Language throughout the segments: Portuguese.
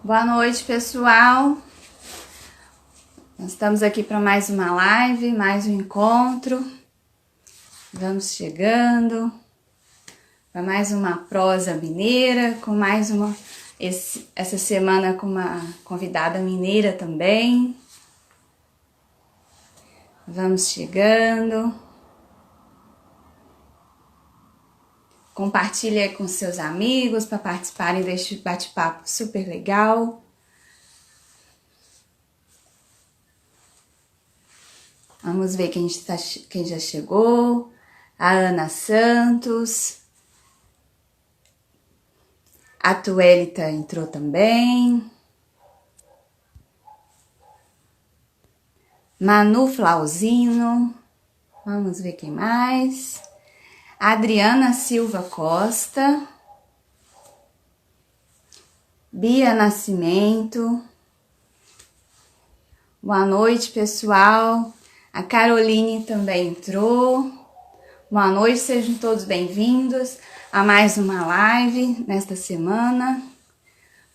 Boa noite, pessoal. Nós estamos aqui para mais uma live, mais um encontro. Vamos chegando para mais uma prosa mineira, com mais uma essa semana com uma convidada mineira também. Vamos chegando. Compartilhe aí com seus amigos para participarem deste bate-papo super legal. Vamos ver quem já chegou. A Ana Santos. A Tuelita entrou também. Manu Flauzino. Vamos ver quem mais. Adriana Silva Costa. Bia Nascimento. Boa noite, pessoal. A Caroline também entrou. Boa noite, sejam todos bem-vindos a mais uma live nesta semana.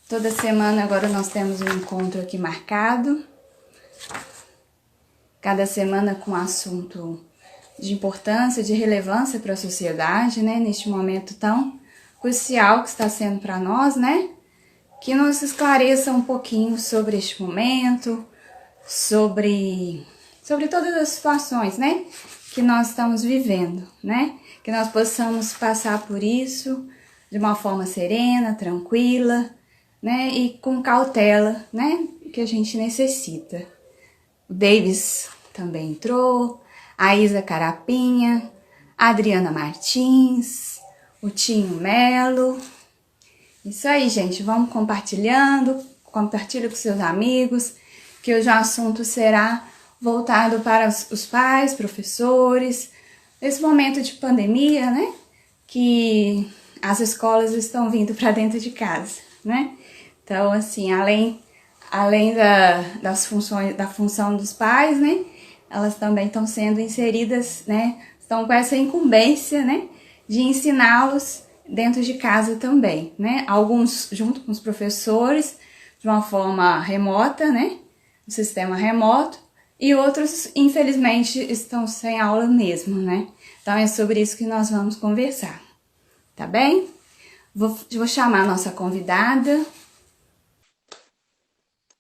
Toda semana agora nós temos um encontro aqui marcado. Cada semana com um assunto de importância, de relevância para a sociedade, né? Neste momento tão crucial que está sendo para nós, né? Que nos esclareça um pouquinho sobre este momento, sobre todas as situações, né? Que nós estamos vivendo, né? Que nós possamos passar por isso de uma forma serena, tranquila, né? E com cautela, né? Que a gente necessita. O Davis também entrou. A Isa Carapinha, a Adriana Martins, o Tinho Melo. Isso aí, gente, vamos compartilhando, compartilha com seus amigos, que hoje o assunto será voltado para os pais, professores, nesse momento de pandemia, né, que as escolas estão vindo para dentro de casa, né. Então, assim, além das funções, da função dos pais, né, elas também estão sendo inseridas, né? Estão com essa incumbência, né? De ensiná-los dentro de casa também, né? Alguns junto com os professores, de uma forma remota, né? Um sistema remoto. E outros, infelizmente, estão sem aula mesmo, né? Então, é sobre isso que nós vamos conversar. Tá bem? Vou chamar a nossa convidada.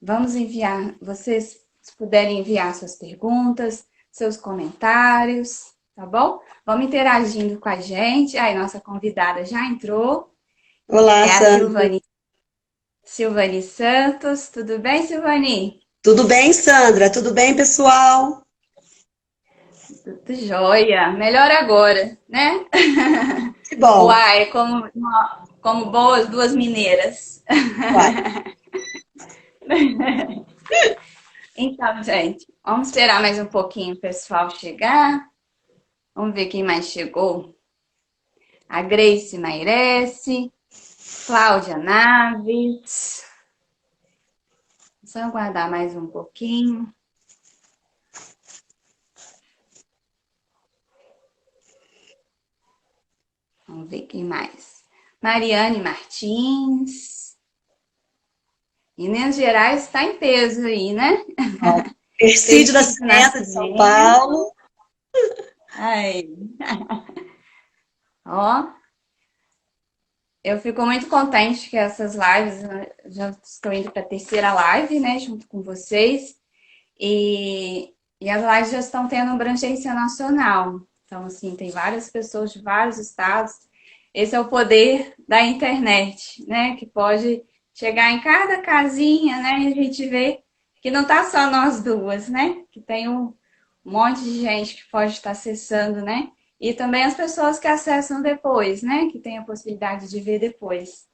Vamos enviar, vocês se puderem enviar suas perguntas, seus comentários, tá bom? Vamos interagindo com a gente. Aí, nossa convidada já entrou. Olá, É a Sandra. Silvani Santos. Tudo bem, Silvani? Tudo bem, Sandra? Tudo bem, pessoal? Tudo jóia. Melhor agora, né? Que bom. Uai, como boas duas mineiras. Vai. Então, gente, vamos esperar mais um pouquinho o pessoal chegar. Vamos ver quem mais chegou. A Grace Mairesse, Cláudia Naves. Só aguardar mais um pouquinho. Vamos ver quem mais. Mariane Martins. Minas Gerais está em peso aí, né? Ercídio Ercídio Nascimento de São Nascimento. Paulo. Ai. Ó, eu fico muito contente que essas lives, já estou indo para a terceira live, né, junto com vocês, e as lives já estão tendo abrangência nacional. Então, assim, tem várias pessoas de vários estados. Esse é o poder da internet, né, que pode chegar em cada casinha, né, e a gente vê que não tá só nós duas, né, que tem um monte de gente que pode estar acessando, né, e também as pessoas que acessam depois, né? Que tem a possibilidade de ver depois.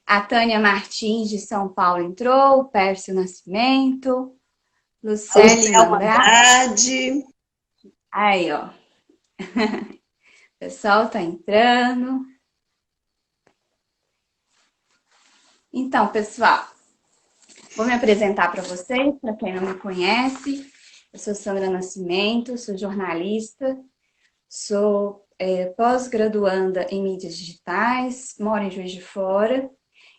A Tânia Martins, de São Paulo, entrou. O Pércio Nascimento. A Lucélia Lucelma Mandrade. Andrade. Aí, ó. O pessoal tá entrando. Então, pessoal, vou me apresentar para vocês, para quem não me conhece. Eu sou Sandra Nascimento, sou jornalista, sou pós-graduanda em mídias digitais, moro em Juiz de Fora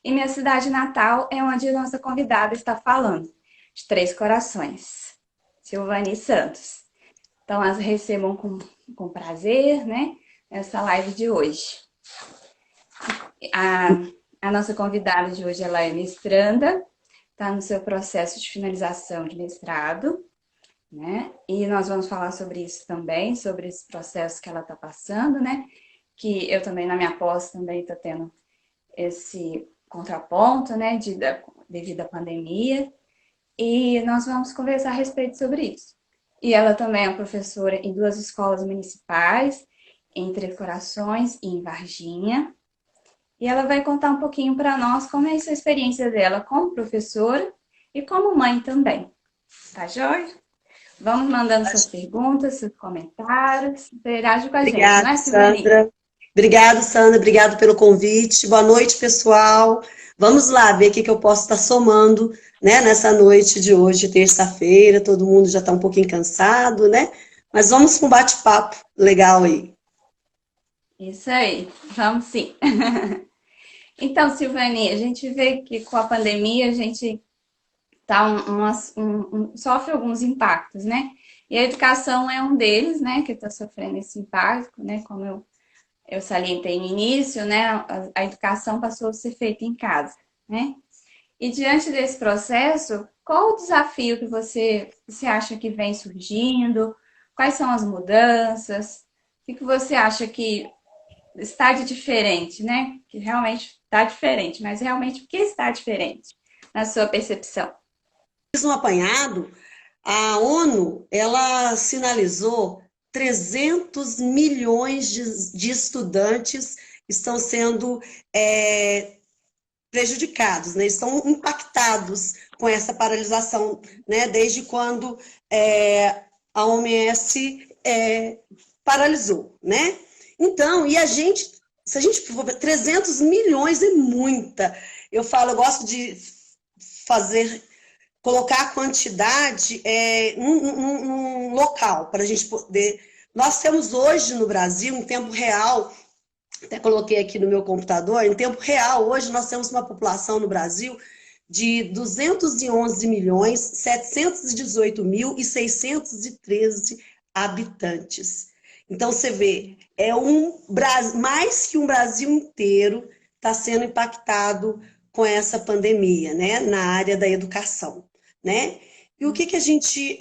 E minha cidade natal é onde a nossa convidada está falando, de Três Corações, Silvani Santos. Então, as recebam com prazer, né, nessa live de hoje. A, a nossa convidada de hoje, ela é mestranda, está no seu processo de finalização de mestrado, né? E nós vamos falar sobre isso também, sobre esse processo que ela está passando, né? Que eu também, na minha pós, também estou tendo esse contraponto, né? Devido à pandemia. E nós vamos conversar a respeito sobre isso. E ela também é professora em duas escolas municipais, em Três Corações e em Varginha. E ela vai contar um pouquinho para nós como é essa experiência dela como professora e como mãe também. Tá joia? Vamos mandando suas perguntas, seus comentários. Interage com a gente, não Obrigada, é, Silvani? Sandra. Obrigado, Sandra. Obrigado pelo convite. Boa noite, pessoal. Vamos lá ver o que eu posso estar somando, né, nessa noite de hoje, terça-feira. Todo mundo já está um pouquinho cansado, né? Mas vamos com um bate-papo legal aí. Isso aí, vamos sim. Então, Silvani, a gente vê que com a pandemia a gente sofre alguns impactos, né? E a educação é um deles, né, que está sofrendo esse impacto, né? Como eu salientei no início, né? A educação passou a ser feita em casa, né? E diante desse processo, qual o desafio que você acha que vem surgindo? Quais são as mudanças? O que você acha que está de diferente, né? Que realmente está diferente, mas realmente o que está diferente na sua percepção? Fiz um apanhado. A ONU, ela sinalizou 300 milhões de estudantes estão sendo prejudicados, né? Estão impactados com essa paralisação, né? Desde quando a OMS paralisou, né? Então, e a gente, se a gente for 300 milhões é muita. Eu gosto de colocar a quantidade num local, para a gente poder... Nós temos hoje no Brasil, em tempo real, até coloquei aqui no meu computador, em tempo real, hoje nós temos uma população no Brasil de 211.718.613 habitantes. Então, você vê, mais que um Brasil inteiro está sendo impactado com essa pandemia, né, na área da educação, né? E o que a gente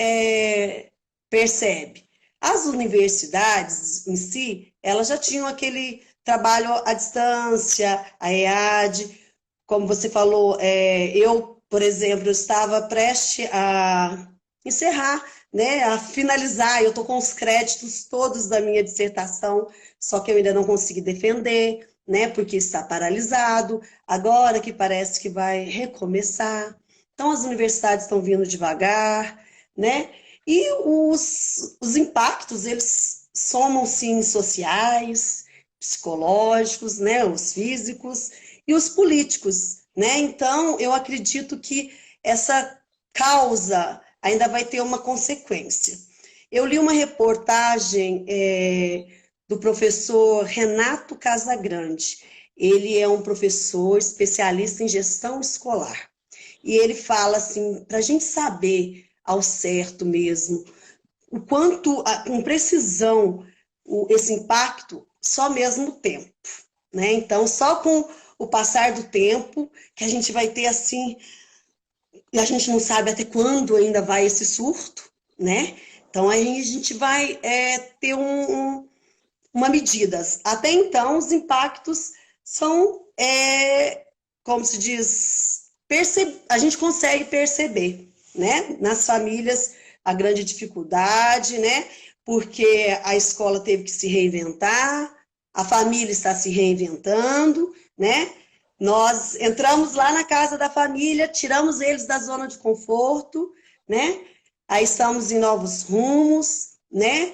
percebe? As universidades em si, elas já tinham aquele trabalho à distância, a EAD, como você falou, eu, por exemplo, estava prestes a encerrar, né, a finalizar, eu estou com os créditos todos da minha dissertação, só que eu ainda não consegui defender, né, porque está paralisado, agora que parece que vai recomeçar. Então, as universidades estão vindo devagar, né, e os impactos, eles somam, sim, sociais, psicológicos, né, os físicos e os políticos, né? Então, eu acredito que essa causa ainda vai ter uma consequência. Eu li uma reportagem do professor Renato Casagrande. Ele é um professor especialista em gestão escolar. E ele fala assim, para a gente saber ao certo mesmo, o quanto, com precisão, esse impacto, só mesmo o tempo, né? Então, só com o passar do tempo que a gente vai ter assim, e a gente não sabe até quando ainda vai esse surto, né? Então, aí a gente vai ter uma medida. Até então, os impactos são, como se diz, a gente consegue perceber, né? Nas famílias, a grande dificuldade, né? Porque a escola teve que se reinventar, a família está se reinventando, né? Nós entramos lá na casa da família, tiramos eles da zona de conforto, né? Aí estamos em novos rumos, né?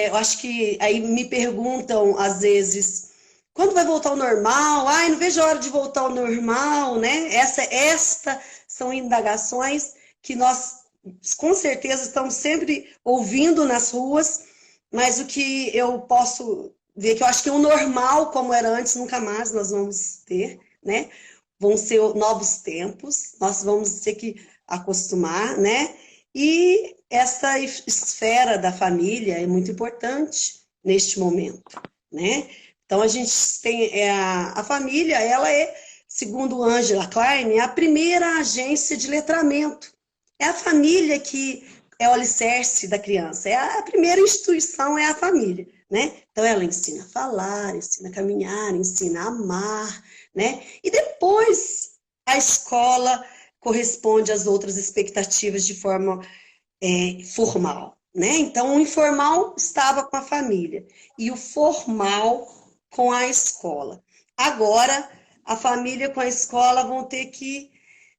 Eu acho que aí me perguntam, às vezes, quando vai voltar ao normal? Ai, não vejo a hora de voltar ao normal, né? Esta são indagações que nós, com certeza, estamos sempre ouvindo nas ruas, mas o que eu posso ver, que eu acho que o normal, como era antes, nunca mais nós vamos ter, né? vão ser novos tempos, nós vamos ter que acostumar, né? E essa esfera da família é muito importante neste momento, né? Então, a gente tem a família, ela é, segundo Angela Klein, a primeira agência de letramento. É a família que é o alicerce da criança, é a primeira instituição é a família, né? Então, ela ensina a falar, ensina a caminhar, ensina a amar, né? E depois a escola corresponde às outras expectativas de forma formal, né? Então, o informal estava com a família e o formal com a escola. Agora, a família com a escola vão ter que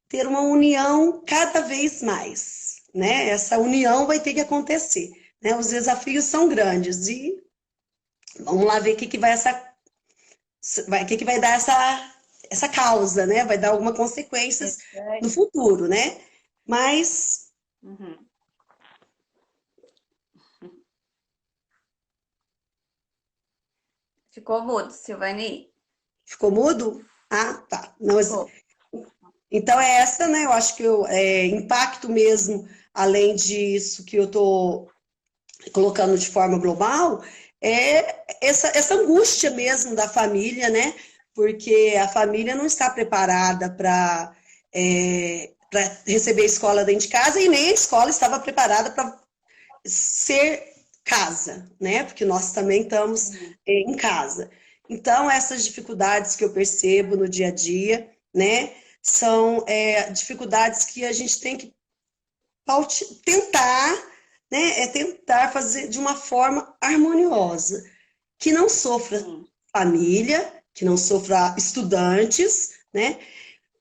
ter uma união cada vez mais, né? Essa união vai ter que acontecer, né? Os desafios são grandes e vamos lá ver o que que vai o que que vai dar essa causa, né? Vai dar algumas consequências no futuro, né? Mas Ficou mudo, Silvani? ficou mudo? Ah, tá. Não, Ficou. então é essa, né? Eu acho que impacto mesmo, além disso que eu estou colocando de forma global, é essa angústia mesmo da família, né? Porque a família não está preparada para receber a escola dentro de casa e nem a escola estava preparada para ser casa, né? Porque nós também estamos em casa. Então, essas dificuldades que eu percebo no dia a dia, né? São dificuldades que a gente tem que tentar, né? Tentar fazer de uma forma harmoniosa, que não sofra família, que não sofra estudantes, né?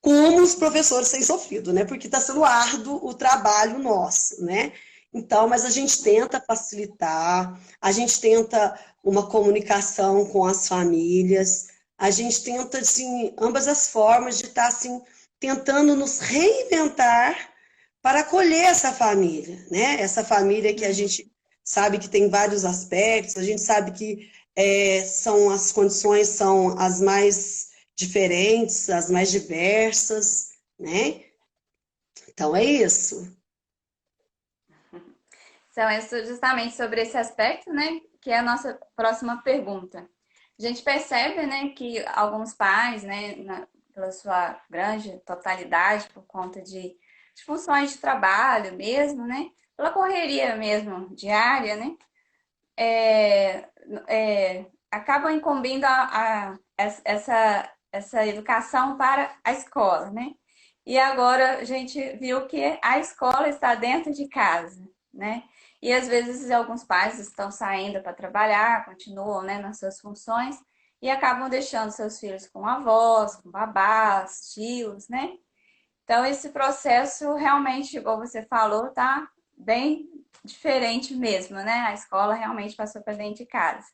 Como os professores têm sofrido, né? Porque está sendo árduo o trabalho nosso, né? Então, mas a gente tenta facilitar, a gente tenta uma comunicação com as famílias, a gente tenta, assim, ambas as formas de estar, assim, tentando nos reinventar para acolher essa família, né? Essa família que a gente sabe que tem vários aspectos, a gente sabe que as condições são as mais diferentes, as mais diversas, né? Então é isso. Então, é justamente sobre esse aspecto, né, que é a nossa próxima pergunta. A gente percebe, né, que alguns pais, né, pela sua grande totalidade, por conta de funções de trabalho mesmo, né, pela correria mesmo diária, né, acabam incumbindo essa educação para a escola, né? E agora a gente viu que a escola está dentro de casa, né? E às vezes alguns pais estão saindo para trabalhar, continuam, né, nas suas funções e acabam deixando seus filhos com avós, com babás, tios, né? Então esse processo realmente, igual você falou, tá bem diferente mesmo, né? A escola realmente passou para dentro de casa.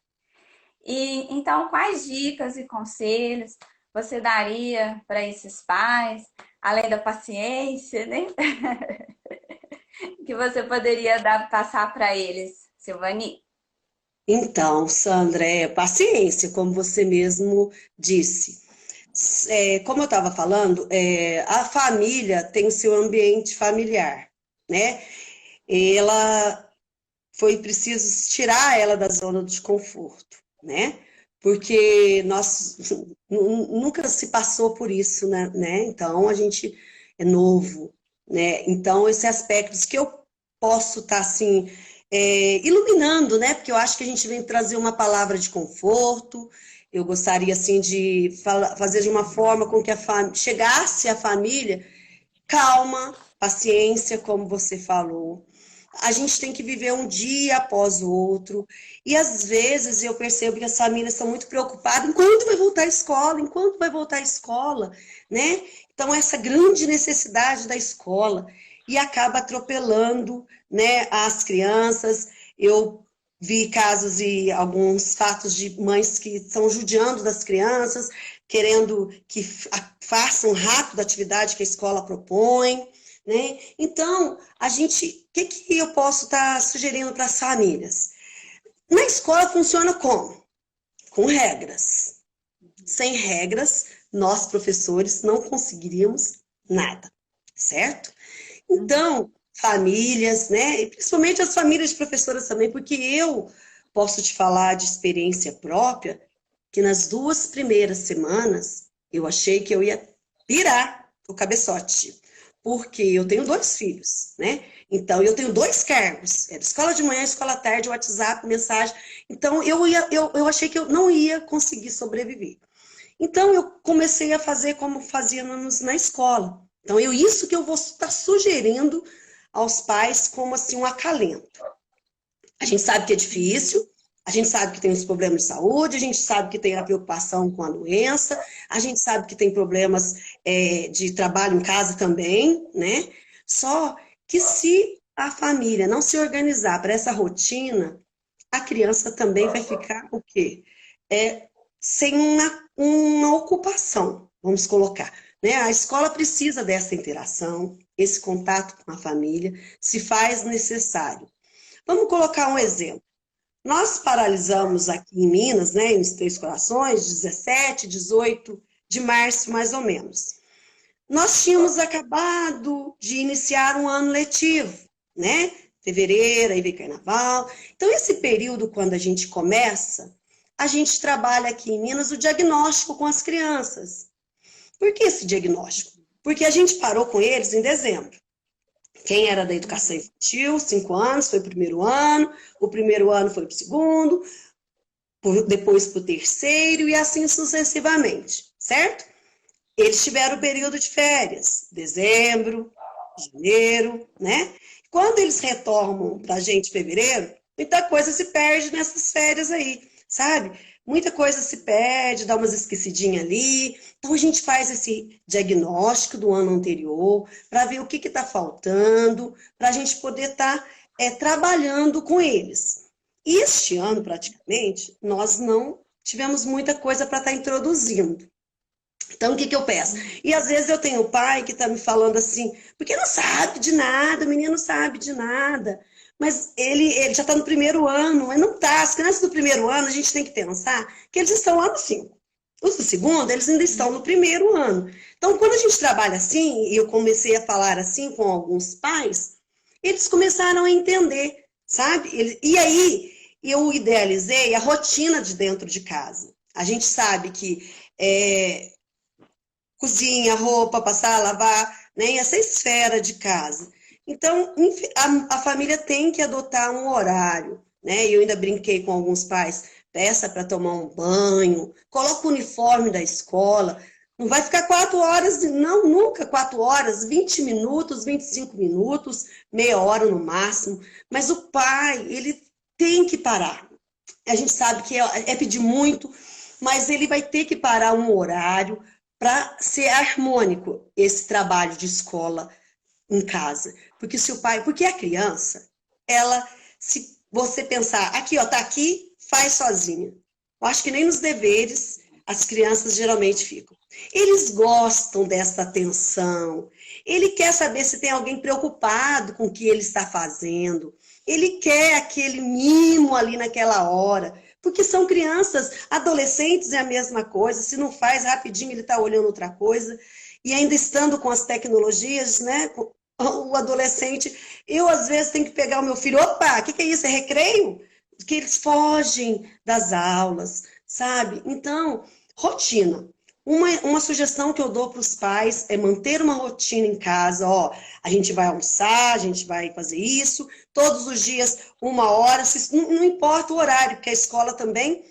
E então, quais dicas e conselhos você daria para esses pais, além da paciência, né? Que você poderia passar para eles, Silvani? Então, Sandra, paciência, como você mesmo disse. Como eu estava falando, a família tem o seu ambiente familiar, né? Ela foi preciso tirar ela da zona de conforto, né? Porque nós nunca se passou por isso, né? Então a gente é novo, né? Então esses aspectos que eu posso estar assim iluminando, né? Porque eu acho que a gente vem trazer uma palavra de conforto. Eu gostaria assim de fazer de uma forma com que chegasse a família calma, paciência, como você falou. A gente tem que viver um dia após o outro. E às vezes eu percebo que as famílias estão muito preocupadas em quando vai voltar à escola, enquanto vai voltar à escola, né? Então, essa grande necessidade da escola e acaba atropelando, né, as crianças. Eu vi casos e alguns fatos de mães que estão judiando das crianças, querendo que façam rápido a atividade que a escola propõe, né? Então, o que eu posso estar sugerindo para as famílias? Na escola funciona como? Com regras. Sem regras, nós, professores, não conseguiríamos nada, certo? Então, famílias, né? E principalmente as famílias de professoras também, porque eu posso te falar de experiência própria, que nas 2 primeiras semanas eu achei que eu ia pirar o cabeçote, porque eu tenho 2 filhos, né? Então, eu tenho 2 cargos, era escola de manhã, escola à tarde, WhatsApp, mensagem. Então, eu achei que eu não ia conseguir sobreviver. Então, eu comecei a fazer como fazíamos na escola. Então, isso que eu vou estar sugerindo aos pais como assim um acalento. A gente sabe que é difícil, a gente sabe que tem os problemas de saúde, a gente sabe que tem a preocupação com a doença, a gente sabe que tem problemas de trabalho em casa também, né? Só que se a família não se organizar para essa rotina, a criança também vai ficar o quê? Sem uma ocupação, vamos colocar. Né? A escola precisa dessa interação, esse contato com a família, se faz necessário. Vamos colocar um exemplo. Nós paralisamos aqui em Minas, né, em Três Corações, 17, 18 de março, mais ou menos. Nós tínhamos acabado de iniciar um ano letivo, né? Fevereiro, aí vem carnaval. Então, esse período, quando a gente começa, a gente trabalha aqui em Minas o diagnóstico com as crianças. Por que esse diagnóstico? Porque a gente parou com eles em dezembro. Quem era da educação infantil, 5 anos, foi o primeiro ano foi para o segundo, depois para o terceiro e assim sucessivamente, certo? Eles tiveram o período de férias, dezembro, janeiro, né? Quando eles retornam para a gente em fevereiro, muita coisa se perde nessas férias aí, sabe? Muita coisa se perde, dá umas esquecidinhas ali. Então, a gente faz esse diagnóstico do ano anterior para ver o que está faltando, para a gente poder estar trabalhando com eles. E este ano, praticamente, nós não tivemos muita coisa para estar introduzindo. Então, o que eu peço? E às vezes eu tenho pai que está me falando assim, porque não sabe de nada, o menino não sabe de nada. Mas ele já está no primeiro ano, mas não está. As crianças do primeiro ano, a gente tem que pensar que eles estão lá no 5. Os do segundo, eles ainda estão no primeiro ano. Então, quando a gente trabalha assim, e eu comecei a falar assim com alguns pais, eles começaram a entender, sabe? E aí, eu idealizei a rotina de dentro de casa. A gente sabe que cozinha, roupa, passar, lavar, né? Essa esfera de casa. Então, a família tem que adotar um horário, né? Eu ainda brinquei com alguns pais, peça para tomar um banho, coloca o uniforme da escola, não vai ficar 4 horas, não, nunca 4 horas, 20 minutos, 25 minutos, meia hora no máximo, mas o pai, ele tem que parar. A gente sabe que é pedir muito, mas ele vai ter que parar um horário para ser harmônico esse trabalho de escola em casa. Porque a criança, ela, se você pensar, aqui, ó, tá aqui, faz sozinha. Eu acho que nem nos deveres as crianças geralmente ficam. Eles gostam dessa atenção. Ele quer saber se tem alguém preocupado com o que ele está fazendo. Ele quer aquele mimo ali naquela hora. Porque são crianças, adolescentes é a mesma coisa. Se não faz rapidinho, ele está olhando outra coisa. E ainda estando com as tecnologias, né? O adolescente, eu às vezes tenho que pegar o meu filho, opa, o que é isso? É recreio? Que eles fogem das aulas, sabe? Então, rotina. Uma sugestão que eu dou para os pais é manter uma rotina em casa, ó, a gente vai almoçar, a gente vai fazer isso, todos os dias, 1 hora, não importa o horário, porque a escola também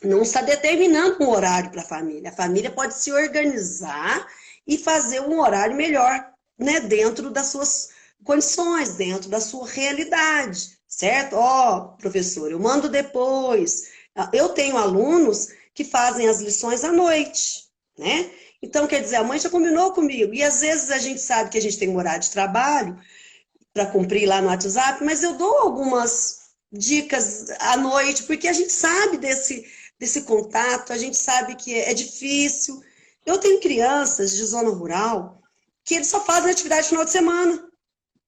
não está determinando um horário para a família pode se organizar e fazer um horário melhor, né, dentro das suas condições, dentro da sua realidade, certo? Ó, professor, eu mando depois. Eu tenho alunos que fazem as lições à noite, né? Então, quer dizer, a mãe já combinou comigo. E às vezes a gente sabe que a gente tem um horário de trabalho para cumprir lá no WhatsApp, mas eu dou algumas dicas à noite, porque a gente sabe desse contato, a gente sabe que é difícil. Eu tenho crianças de zona rural que eles só fazem atividade no final de semana.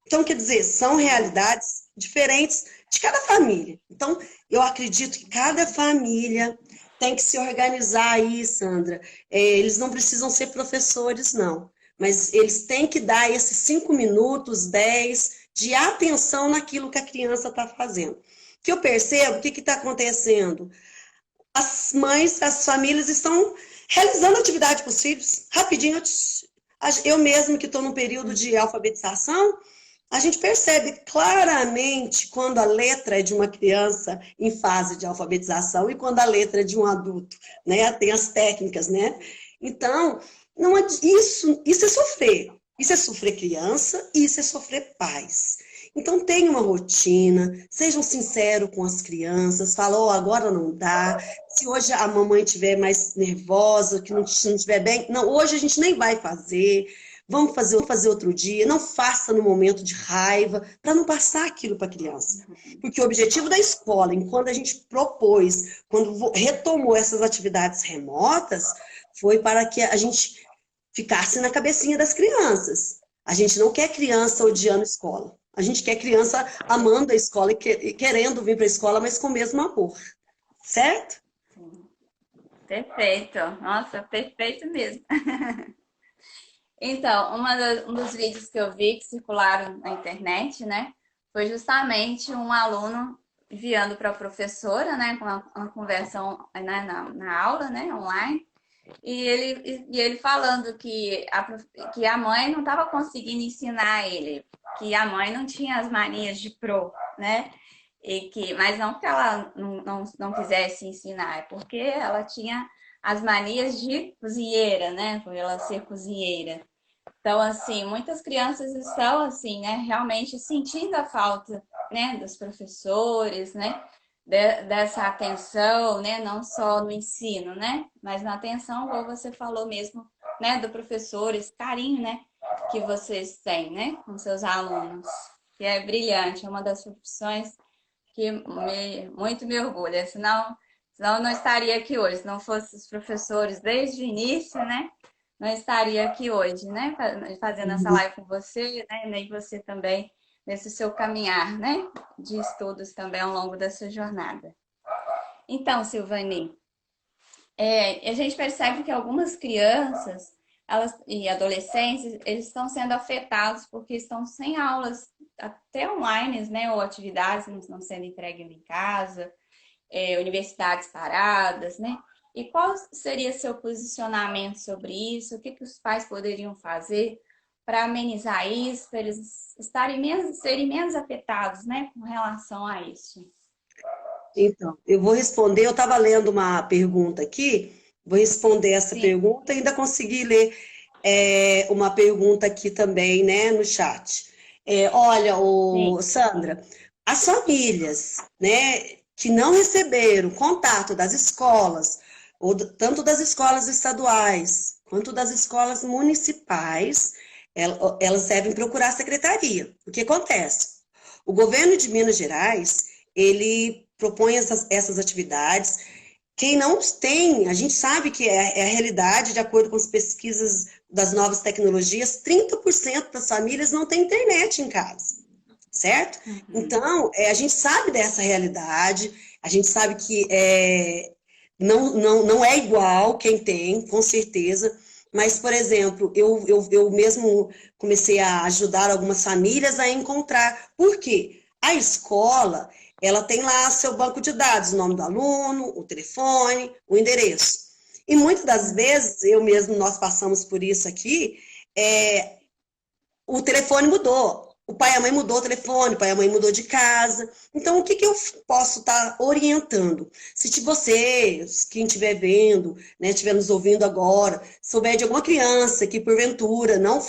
Então, quer dizer, são realidades diferentes de cada família. Então, eu acredito que cada família tem que se organizar aí, Sandra. Eles não precisam ser professores, não. Mas eles têm que dar esses 5 minutos, 10, de atenção naquilo que a criança está fazendo. Que eu percebo, o que está acontecendo? As mães, as famílias estão realizando atividade para os filhos, rapidinho. Eu mesmo que estou no período de alfabetização, a gente percebe claramente quando a letra é de uma criança em fase de alfabetização e quando a letra é de um adulto, né? Tem as técnicas, né? Então, não é, isso é sofrer. Isso é sofrer criança e isso é sofrer pais. Então, tenha uma rotina, sejam sinceros com as crianças, falou, oh, agora não dá. Se hoje a mamãe estiver mais nervosa, que não estiver bem, não, hoje a gente nem vai fazer. Vamos fazer outro dia. Não faça no momento de raiva, para não passar aquilo para a criança. Porque o objetivo da escola, enquanto a gente propôs, quando retomou essas atividades remotas, foi para que a gente ficasse na cabecinha das crianças. A gente não quer criança odiando a escola. A gente quer criança amando a escola e querendo vir para a escola, mas com o mesmo amor. Certo? Sim. Perfeito. Nossa, perfeito mesmo. Então, um dos vídeos que eu vi que circularam na internet, né, foi justamente um aluno enviando para a professora, né, com uma conversa na aula, né, online, e ele falando que a mãe não estava conseguindo ensinar ele, que a mãe não tinha as manias de pro, né? Mas não que ela não quisesse ensinar, é porque ela tinha as manias de cozinheira, né? Por ela ser cozinheira. Então, assim, muitas crianças estão, assim, né, realmente sentindo a falta, né, dos professores, né, dessa atenção, né, não só no ensino, né, mas na atenção, como você falou mesmo, né, do professor, esse carinho, né, que vocês têm, né, com seus alunos, que é brilhante, é uma das profissões que muito me orgulha, senão eu não estaria aqui hoje, se não fossem os professores desde o início, né, não estaria aqui hoje, né, fazendo essa live com você, né, e você também, nesse seu caminhar, né, de estudos também ao longo da sua jornada. Então, Silvani, a gente percebe que algumas crianças e adolescentes, eles estão sendo afetados porque estão sem aulas, até online, né, ou atividades não estão sendo entregues em casa, universidades paradas, né? E qual seria seu posicionamento sobre isso? O que os pais poderiam fazer para amenizar isso, para eles serem menos afetados, né, com relação a isso? Então, eu vou responder. Eu estava lendo uma pergunta aqui, vou responder essa pergunta e ainda consegui ler uma pergunta aqui também, né, no chat. Olha, Sandra, as famílias, né, que não receberam contato das escolas, tanto das escolas estaduais quanto das escolas municipais, elas devem procurar a secretaria. O que acontece? O governo de Minas Gerais, ele propõe essas atividades. Quem não tem, a gente sabe que é a realidade, de acordo com as pesquisas das novas tecnologias, 30% das famílias não têm internet em casa, certo? Então, a gente sabe dessa realidade, a gente sabe que não é igual quem tem, com certeza, mas, por exemplo, eu mesmo comecei a ajudar algumas famílias a encontrar. Por quê? A escola, ela tem lá seu banco de dados, o nome do aluno, o telefone, o endereço. E muitas das vezes, nós passamos por isso aqui, o telefone mudou. O pai e a mãe mudou o telefone, o pai e a mãe mudou de casa. Então, o que eu posso estar orientando? Se você, quem estiver vendo, né, estiver nos ouvindo agora, souber de alguma criança que, porventura, não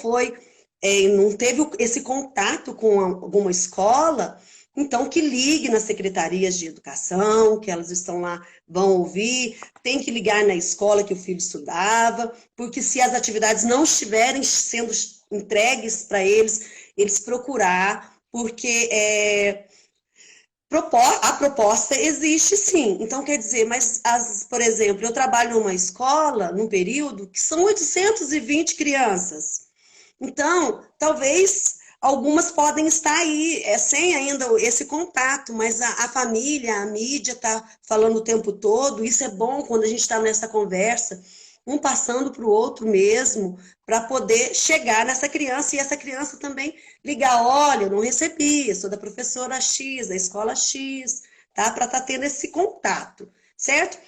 teve esse contato com alguma escola, então que ligue nas secretarias de educação, que elas estão lá, vão ouvir, tem que ligar na escola que o filho estudava, porque se as atividades não estiverem sendo entregues para eles procurar, porque a proposta existe sim. Então, quer dizer, mas, por exemplo, eu trabalho numa escola, num período, que são 820 crianças. Então, talvez algumas podem estar aí, sem ainda esse contato, mas a família, a mídia está falando o tempo todo, isso é bom quando a gente está nessa conversa, um passando para o outro mesmo, para poder chegar nessa criança, e essa criança também ligar, olha, eu não recebi, eu sou da professora X, da escola X, tá? Para estar tendo esse contato, certo?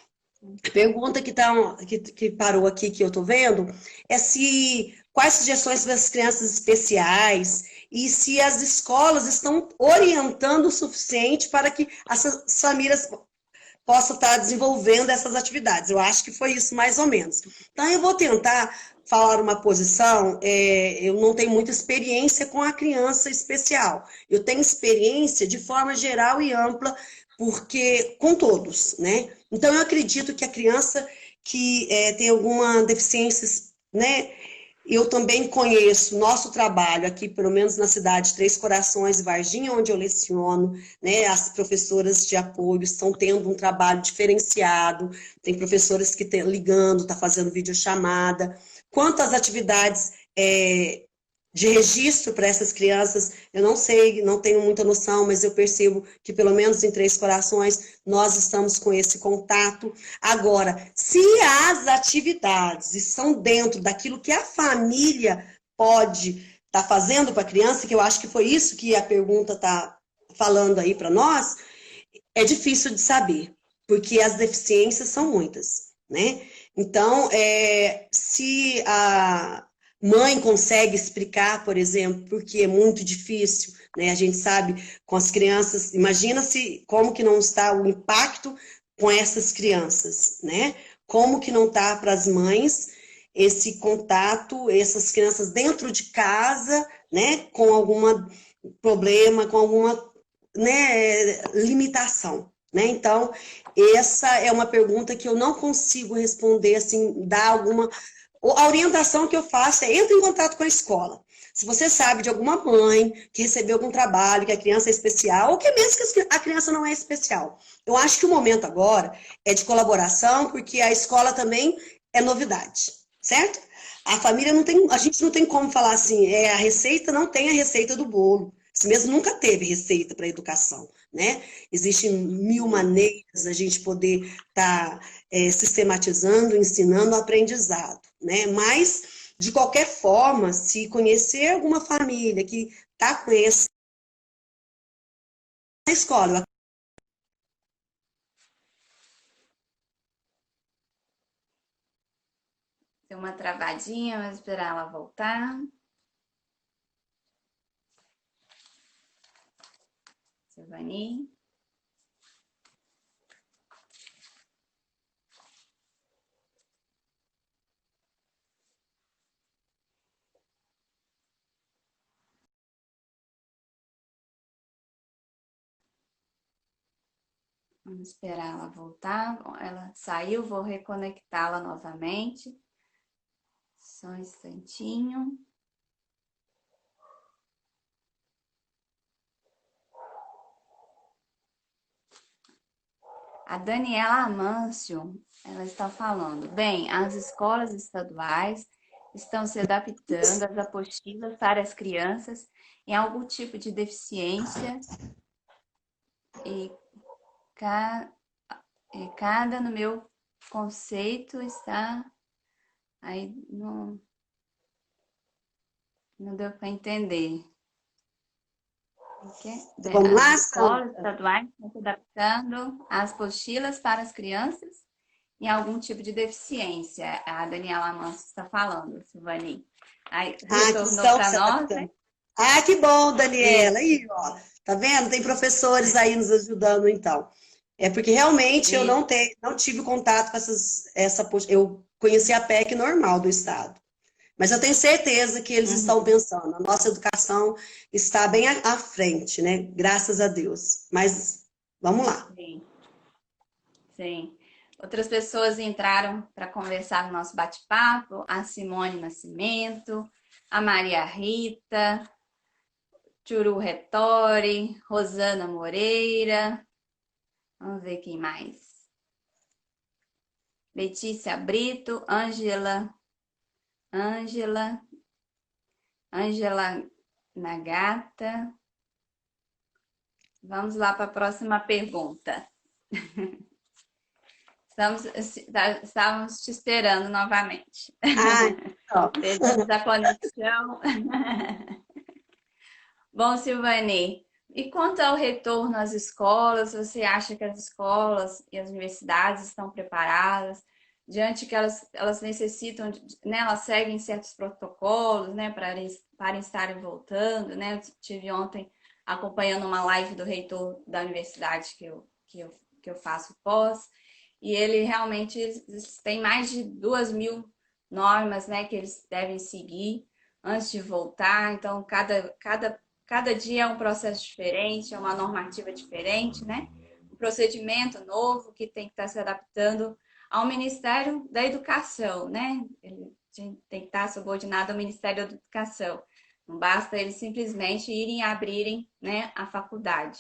A pergunta que parou aqui, que eu estou vendo, é se quais sugestões para as crianças especiais e se as escolas estão orientando o suficiente para que as famílias possam estar desenvolvendo essas atividades. Eu acho que foi isso mais ou menos. Então, eu vou tentar falar uma posição, eu não tenho muita experiência com a criança especial. Eu tenho experiência de forma geral e ampla, porque com todos, né? Então, eu acredito que a criança que tem alguma deficiência, né? Eu também conheço nosso trabalho aqui, pelo menos na cidade de Três Corações e Varginha, onde eu leciono, né? As professoras de apoio estão tendo um trabalho diferenciado, tem professoras que estão ligando, está fazendo videochamada. Quanto às atividades de registro para essas crianças, eu não sei, não tenho muita noção, mas eu percebo que pelo menos em Três Corações nós estamos com esse contato. Agora, se as atividades estão dentro daquilo que a família pode estar fazendo para a criança, que eu acho que foi isso que a pergunta está falando aí para nós, é difícil de saber, porque as deficiências são muitas, né? Então, se a mãe consegue explicar, por exemplo, porque é muito difícil, né? A gente sabe com as crianças, imagina se como que não está o impacto com essas crianças, né? Como que não está para as mães esse contato, essas crianças dentro de casa, né? Com algum problema, com alguma, né, limitação, né? Então, essa é uma pergunta que eu não consigo responder, assim, dar alguma... A orientação que eu faço é entre em contato com a escola. Se você sabe de alguma mãe que recebeu algum trabalho, que a criança é especial, ou que mesmo que a criança não é especial. Eu acho que o momento agora é de colaboração, porque a escola também é novidade, certo? A família não tem, a gente não tem como falar assim, a receita não tem a receita do bolo. Isso mesmo nunca teve receita para educação, né? Existem mil maneiras da gente poder estar sistematizando, ensinando o aprendizado, né? Mas, de qualquer forma, se conhecer alguma família que está com esse na escola, Deu uma travadinha, vamos esperar ela voltar. Silvani. Vamos esperar ela voltar. Bom, ela saiu, vou reconectá-la novamente. Só um instantinho. A Daniela Amâncio, ela está falando, bem, as escolas estaduais estão se adaptando às apostilas para as crianças em algum tipo de deficiência e, ca, cada no meu conceito está aí não deu para entender. vamos As lá, escolas Sandra? estaduais estão se adaptando às apostilas para as crianças em algum tipo de deficiência. A Daniela Manso está falando, Silvani. Aí Que retornou estão para se nós, né? adaptando. Que bom, Daniela. Isso, Aí, ó, tá vendo? Tem professores aí nos ajudando, então. É porque realmente eu isso. não tive contato com eu conheci a PEC normal do Estado. Mas eu tenho certeza que eles estão Uhum, pensando, a nossa educação está bem à frente, né? Graças a Deus. Mas vamos lá. sim, sim. Outras pessoas entraram para conversar no nosso bate-papo, a Simone Nascimento, a Maria Rita, Turu Retori, Rosana Moreira, vamos ver quem mais. Letícia Brito, Ângela Nagata. Vamos lá para a próxima pergunta. Estávamos te esperando novamente. Ah, ó. Perdemos a conexão. Bom, Silvani, e quanto ao retorno às escolas, você acha que as escolas e as universidades estão preparadas diante que elas necessitam, né, elas seguem certos protocolos, né, para estarem voltando, né? Eu tive ontem acompanhando uma live do reitor da universidade que eu faço pós, e ele realmente eles têm mais de 2.000 normas, né, que eles devem seguir antes de voltar. Então, cada dia é um processo diferente, é uma normativa diferente, né? Um procedimento novo que tem que estar se adaptando ao Ministério da Educação, né? Ele tem que estar subordinado ao Ministério da Educação. Não basta eles simplesmente irem abrirem, né, a faculdade.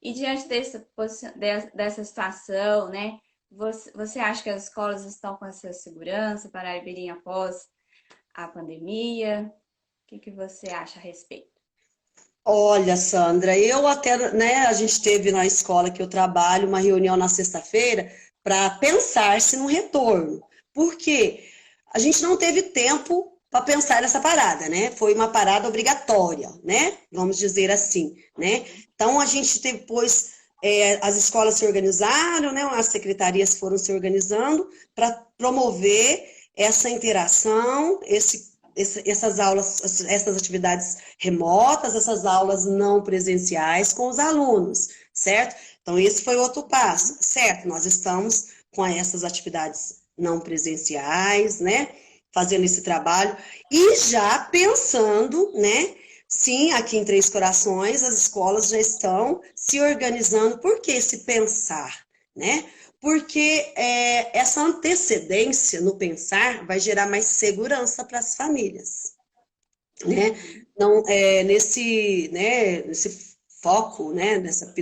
E diante dessa situação, né? Você acha que as escolas estão com essa segurança para abrirem após a pandemia? O que você acha a respeito? Olha, Sandra, eu até, né, a gente teve na escola que eu trabalho uma reunião na sexta-feira para pensar-se no retorno. Por quê? A gente não teve tempo para pensar nessa parada, né? Foi uma parada obrigatória, né? Vamos dizer assim, né? Então a gente depois as escolas se organizaram, né? As secretarias foram se organizando para promover essa interação, essas aulas, essas atividades remotas, essas aulas não presenciais com os alunos, certo? Então, esse foi outro passo, certo? Nós estamos com essas atividades não presenciais, né? Fazendo esse trabalho e já pensando, né? Sim, aqui em Três Corações, as escolas já estão se organizando. Por que esse pensar, né? Porque essa antecedência no pensar vai gerar mais segurança para as famílias, né? Não, nesse foco, né, nessa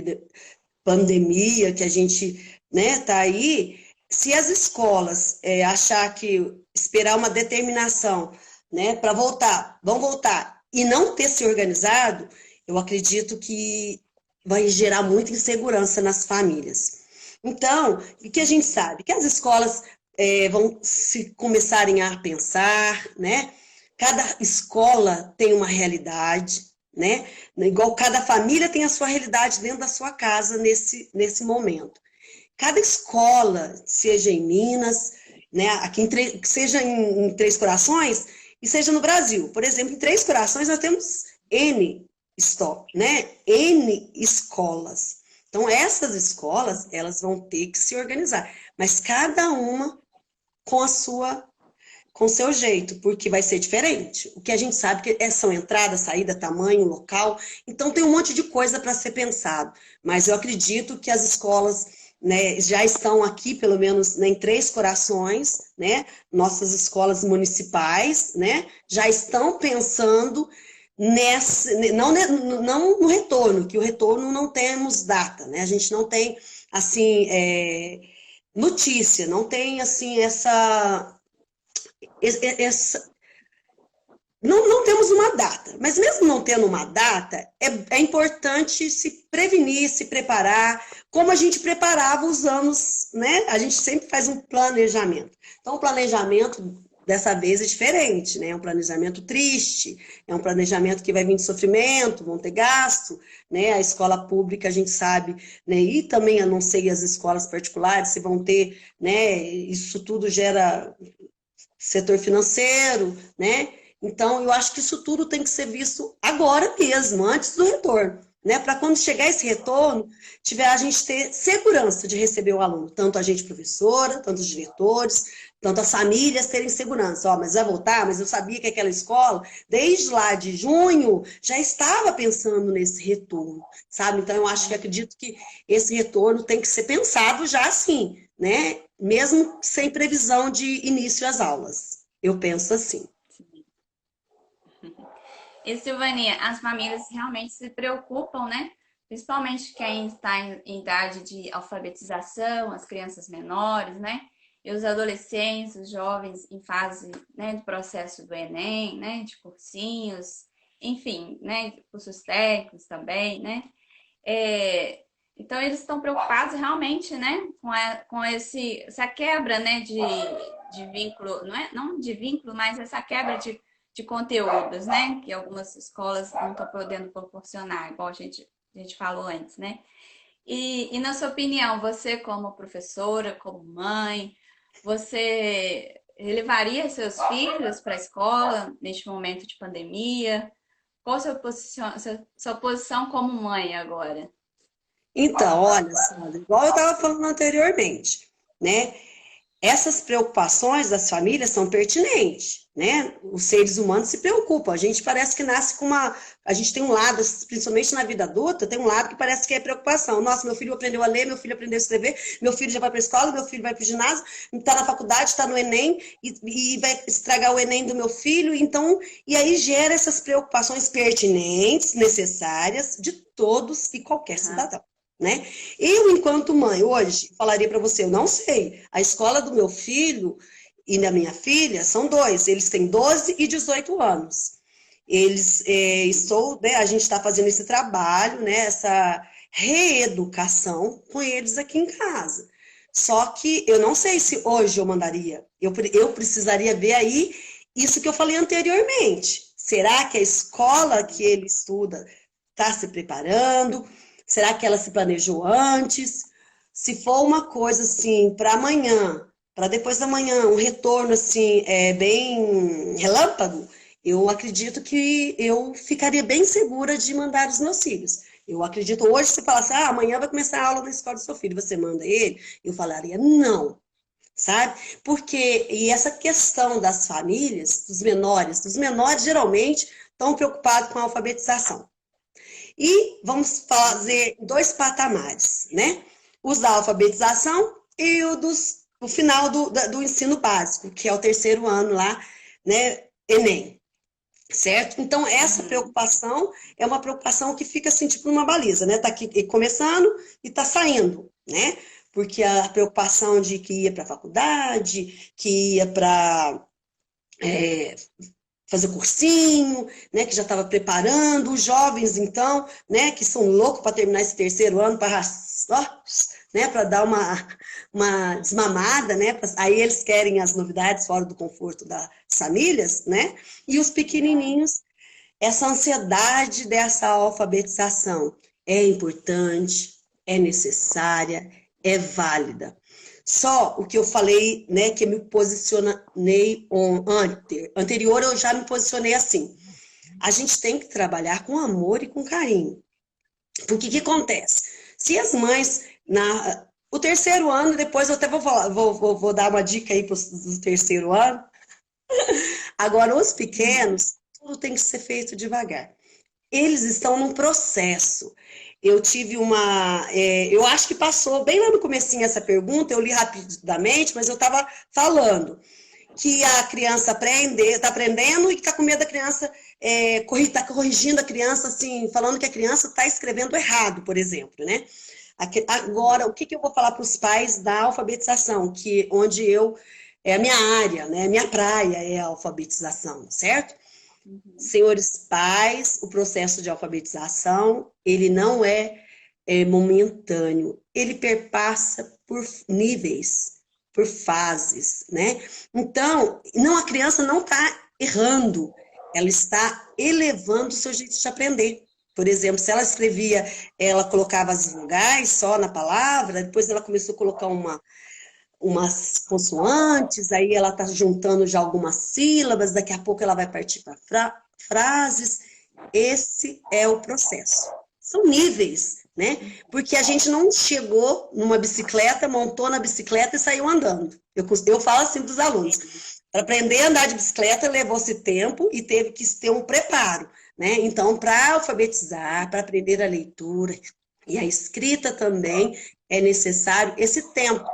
pandemia que a gente, né, tá aí, se as escolas achar que esperar uma determinação, né, para voltar, vão voltar e não ter se organizado, eu acredito que vai gerar muita insegurança nas famílias. Então, o que a gente sabe? Que as escolas vão se começarem a pensar, né? Cada escola tem uma realidade, né? Igual cada família tem a sua realidade dentro da sua casa nesse momento. Cada escola, seja em Minas, né? Aqui seja em Três Corações e seja no Brasil. Por exemplo, em Três Corações nós temos né? N escolas. Então, essas escolas, elas vão ter que se organizar, mas cada uma com com o seu jeito, porque vai ser diferente. O que a gente sabe que são entrada, saída, tamanho, local, então tem um monte de coisa para ser pensado, mas eu acredito que as escolas, né, já estão aqui, pelo menos, né, em Três Corações, né, nossas escolas municipais, né, já estão pensando não no retorno, que o retorno não temos data, né? A gente não tem, assim, notícia, não tem, assim, essa não temos uma data, mas mesmo não tendo uma data, é importante se prevenir, se preparar, como a gente preparava os anos, né? A gente sempre faz um planejamento. Então, o planejamento dessa vez é diferente, né? É um planejamento triste, é um planejamento que vai vir de sofrimento, vão ter gasto, né? A escola pública a gente sabe, né? E também, eu não sei, as escolas particulares, se vão ter, né? Isso tudo gera setor financeiro, né? Então, eu acho que isso tudo tem que ser visto agora mesmo, antes do retorno, né? Para quando chegar esse retorno, a gente ter segurança de receber o aluno, tanto a gente professora, tanto os diretores, tanto as famílias terem segurança. Ó, mas vai voltar, mas eu sabia que aquela escola, desde lá de junho, já estava pensando nesse retorno, sabe? Então, eu acho que acredito que esse retorno tem que ser pensado já assim, né? Mesmo sem previsão de início às aulas. Eu penso assim. E Silvania, as famílias realmente se preocupam, né? Principalmente quem está em idade de alfabetização, as crianças menores, né? E os adolescentes, os jovens em fase, né, do processo do Enem, né, de cursinhos. enfim, né, cursos técnicos também, né? É, então eles estão preocupados realmente, né, com essa quebra, né, de vínculo, não é, não de vínculo, mas essa quebra de conteúdos, né, que algumas escolas não estão podendo proporcionar, igual a gente falou antes, né? E na sua opinião, você como professora, como mãe, você levaria seus filhos para a escola neste momento de pandemia? Qual a sua posição como mãe agora? Então, olha, Sandra, igual eu estava falando anteriormente, né? Essas preocupações das famílias são pertinentes, né? Os seres humanos se preocupam. A gente parece que nasce com uma. A gente tem um lado, principalmente na vida adulta, tem um lado que parece que é preocupação. Nossa, meu filho aprendeu a ler, meu filho aprendeu a escrever, meu filho já vai para a escola, meu filho vai para o ginásio, está na faculdade, está no Enem, e vai estragar o Enem do meu filho. Então, e aí gera essas preocupações pertinentes, necessárias, de todos e qualquer cidadão. Né? Eu, enquanto mãe, hoje, falaria para você, eu não sei. A escola do meu filho e da minha filha são dois, eles têm 12 e 18 anos. Eles, né, a gente está fazendo esse trabalho, né, essa reeducação com eles aqui em casa. Só que eu não sei se hoje eu mandaria, eu precisaria ver aí isso que eu falei anteriormente. Será que a escola que ele estuda está se preparando? Será que ela se planejou antes? Se for uma coisa assim, para amanhã, para depois da manhã, um retorno assim, bem relâmpago, eu acredito que eu ficaria bem segura de mandar os meus filhos. Eu acredito, hoje, se falasse, amanhã vai começar a aula na escola do seu filho, você manda ele? Eu falaria, não, sabe? Porque, e essa questão das famílias, dos menores geralmente estão preocupados com a alfabetização. E vamos fazer dois patamares, né? Os da alfabetização e o final do ensino básico, que é o terceiro ano lá, né? Enem, certo? Então, essa preocupação é uma preocupação que fica assim, tipo numa baliza, né? Tá aqui começando e tá saindo, né? Porque a preocupação de que ia para a faculdade, que ia para fazer cursinho, né, que já estava preparando, os jovens, então, né, que são loucos para terminar esse terceiro ano, para né, para dar uma desmamada, né, aí eles querem as novidades fora do conforto das famílias, né, e os pequenininhos, essa ansiedade dessa alfabetização é importante, é necessária, é válida. Só o que eu falei, né, que eu me posicionei anterior, eu já me posicionei assim. A gente tem que trabalhar com amor e com carinho. Porque o que acontece? Se as mães, o terceiro ano, depois eu até vou falar, vou dar uma dica aí para o terceiro ano. Agora, os pequenos, tudo tem que ser feito devagar. Eles estão num processo. Eu tive eu acho que passou bem lá no comecinho essa pergunta, eu li rapidamente, mas eu estava falando que a criança está aprendendo e que está com medo da criança, está corrigindo a criança, assim, falando que a criança está escrevendo errado, por exemplo, né? Agora, o que eu vou falar para os pais da alfabetização, onde é a minha área, né? A minha praia é a alfabetização, certo? Senhores pais, o processo de alfabetização, ele não é momentâneo, ele perpassa por níveis, por fases, né? Então, a criança não está errando, ela está elevando o seu jeito de aprender. Por exemplo, se ela colocava as vogais só na palavra, depois ela começou a colocar umas consoantes, aí ela está juntando já algumas sílabas, daqui a pouco ela vai partir para frases. Esse é o processo. São níveis, né? Porque a gente não chegou numa bicicleta, montou na bicicleta e saiu andando. Eu falo assim para os alunos. Para aprender a andar de bicicleta levou-se tempo e teve que ter um preparo, né? Então, para alfabetizar, para aprender a leitura e a escrita também, é necessário esse tempo.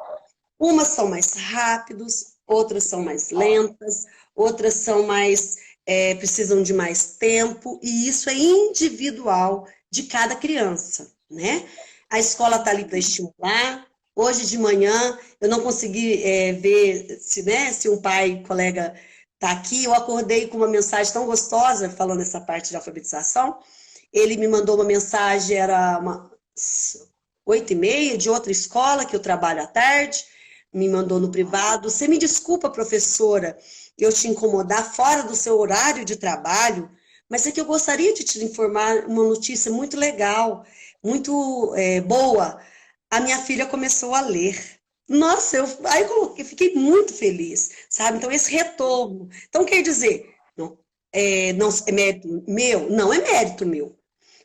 Umas são mais rápidos, outras são mais lentas, outras são precisam de mais tempo, e isso é individual de cada criança, né? A escola está ali para estimular. Hoje de manhã eu não consegui ver se um colega tá aqui. Eu acordei com uma mensagem tão gostosa, falando essa parte de alfabetização. Ele me mandou uma mensagem, era uma 8h30, de outra escola, que eu trabalho à tarde, me mandou no privado. Você me desculpa, professora, eu te incomodar fora do seu horário de trabalho, mas é que eu gostaria de te informar uma notícia muito legal, muito boa. A minha filha começou a ler. Nossa, aí eu fiquei muito feliz, sabe? Então, esse retorno. Então, quer dizer, não é mérito meu? Não é mérito meu.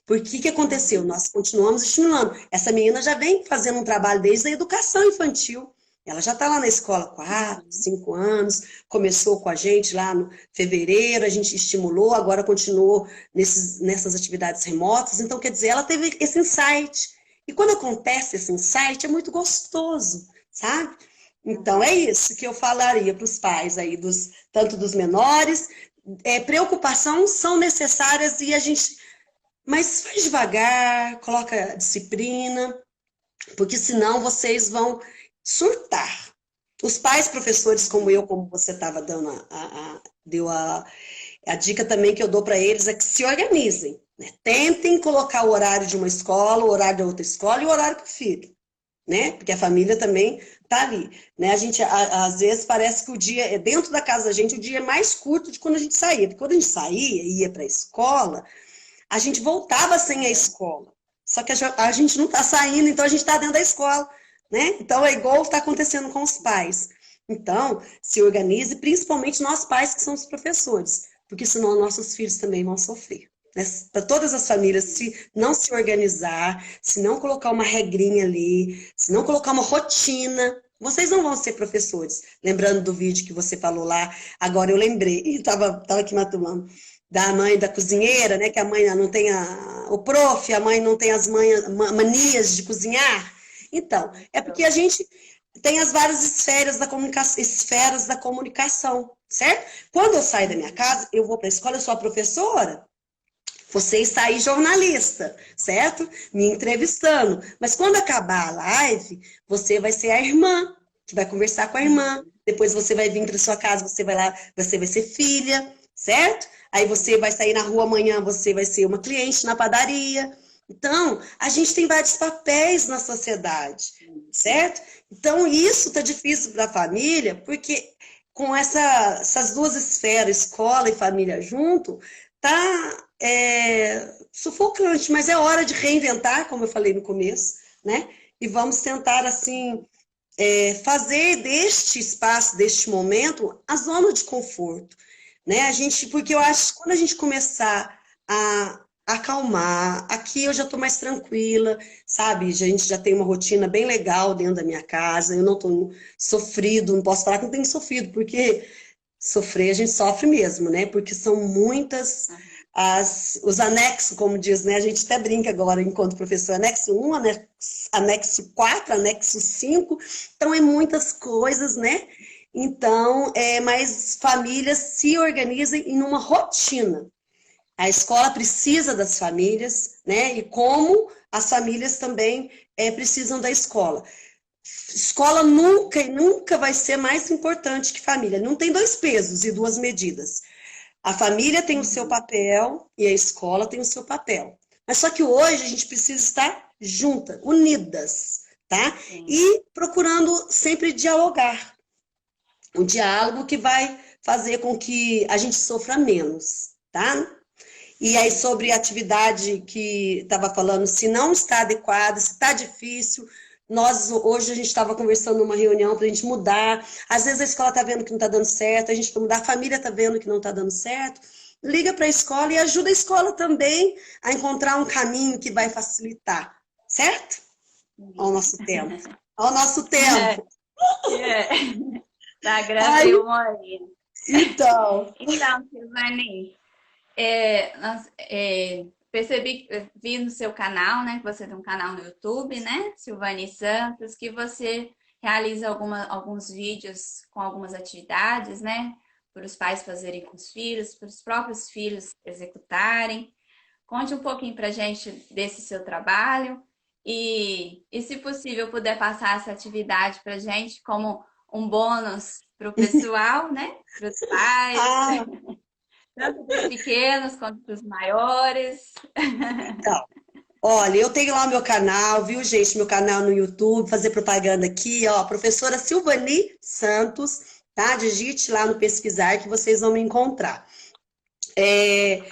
Porque o que aconteceu? Nós continuamos estimulando. Essa menina já vem fazendo um trabalho desde a educação infantil. Ela já está lá na escola há 4, 5 anos, começou com a gente lá no fevereiro, a gente estimulou, agora continuou nessas atividades remotas. Então, quer dizer, ela teve esse insight. E quando acontece esse insight, é muito gostoso, sabe? Então, é isso que eu falaria para os pais aí, tanto dos menores. Preocupação são necessárias e a gente... Mas faz devagar, coloca disciplina, porque senão vocês vão surtar. Os pais, professores como eu, como você estava dando deu a dica também que eu dou para eles é que se organizem, né? Tentem colocar o horário de uma escola, o horário da outra escola e o horário para o filho, né? Porque a família também tá ali, né? A gente às vezes parece que o dia dentro da casa da gente, o dia é mais curto de quando a gente saía. Porque quando a gente saía e ia para a escola, a gente voltava sem a escola. Só que a gente não está saindo, então a gente está dentro da escola, né? Então é igual está acontecendo com os pais. Então, se organize, principalmente nós pais que somos professores, porque senão nossos filhos também vão sofrer. Né? Para todas as famílias, se não se organizar, se não colocar uma regrinha ali, se não colocar uma rotina, vocês não vão ser professores. Lembrando do vídeo que você falou lá, agora eu lembrei, estava aqui matulando da mãe da cozinheira, né? Que a mãe não tem o prof, a mãe não tem as manias de cozinhar. Então, é porque a gente tem as várias esferas da comunicação, certo? Quando eu saio da minha casa, eu vou para a escola, eu sou a professora, você está aí jornalista, certo? Me entrevistando. Mas quando acabar a live, você vai ser a irmã, que vai conversar com a irmã. Depois você vai vir para sua casa, você vai ser filha, certo? Aí você vai sair na rua amanhã, você vai ser uma cliente na padaria. Então, a gente tem vários papéis na sociedade, certo? Então, isso tá difícil para a família, porque com essas duas esferas, escola e família junto, tá sufocante, mas é hora de reinventar, como eu falei no começo, né? E vamos tentar, assim, fazer deste espaço, deste momento, a zona de conforto, né? Porque eu acho que quando a gente começar a acalmar, aqui eu já estou mais tranquila, sabe? A gente já tem uma rotina bem legal dentro da minha casa, eu não estou sofrido, não posso falar que não tenho sofrido, porque sofrer a gente sofre mesmo, né? Porque são muitas os anexos, como diz, né? A gente até brinca agora enquanto professor, anexo 1, anexo 4, anexo 5, então é muitas coisas, né? Então, mas famílias se organizem em uma rotina. A escola precisa das famílias, né? E como as famílias também precisam da escola. Escola nunca e nunca vai ser mais importante que família. Não tem dois pesos e duas medidas. A família tem o seu papel e a escola tem o seu papel. Mas só que hoje a gente precisa estar juntas, unidas, tá? Sim. E procurando sempre dialogar. Um diálogo que vai fazer com que a gente sofra menos, tá? E aí sobre a atividade que estava falando, se não está adequada, se está difícil, hoje a gente estava conversando numa reunião para a gente mudar. Às vezes a escola está vendo que não está dando certo, a gente quer mudar, a família está vendo que não está dando certo. Liga para a escola e ajuda a escola também a encontrar um caminho que vai facilitar, certo? Ao nosso tempo. Ao nosso tempo. Da graça e humoria. Então, Silvani, vi no seu canal, né, que você tem um canal no YouTube, né, Silvani Santos, que você realiza alguns vídeos com algumas atividades, né, para os pais fazerem com os filhos, para os próprios filhos executarem. Conte um pouquinho para a gente desse seu trabalho e, se possível, puder passar essa atividade para a gente como um bônus para o pessoal, né? Para os pais, Ah, tanto para os pequenos quanto para os maiores. então. Olha, eu tenho lá o meu canal, viu, gente? Meu canal no YouTube, fazer propaganda aqui, ó, professora Silvani Santos, tá? Digite lá no pesquisar que vocês vão me encontrar. É,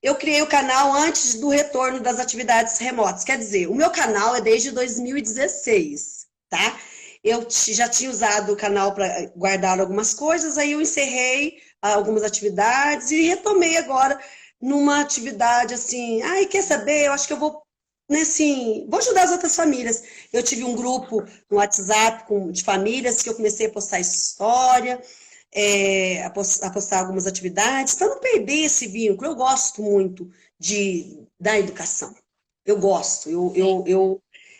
eu criei o canal antes do retorno das atividades remotas, quer dizer, o meu canal é desde 2016, tá? Já tinha usado o canal para guardar algumas coisas, aí eu encerrei algumas atividades e retomei agora numa atividade assim, ai, quer saber? Eu acho que eu vou, né, assim, vou ajudar as outras famílias. Eu tive um grupo no WhatsApp de famílias que eu comecei a postar história, a postar algumas atividades, para não perder esse vínculo. Eu gosto muito da educação. Eu gosto, Sim.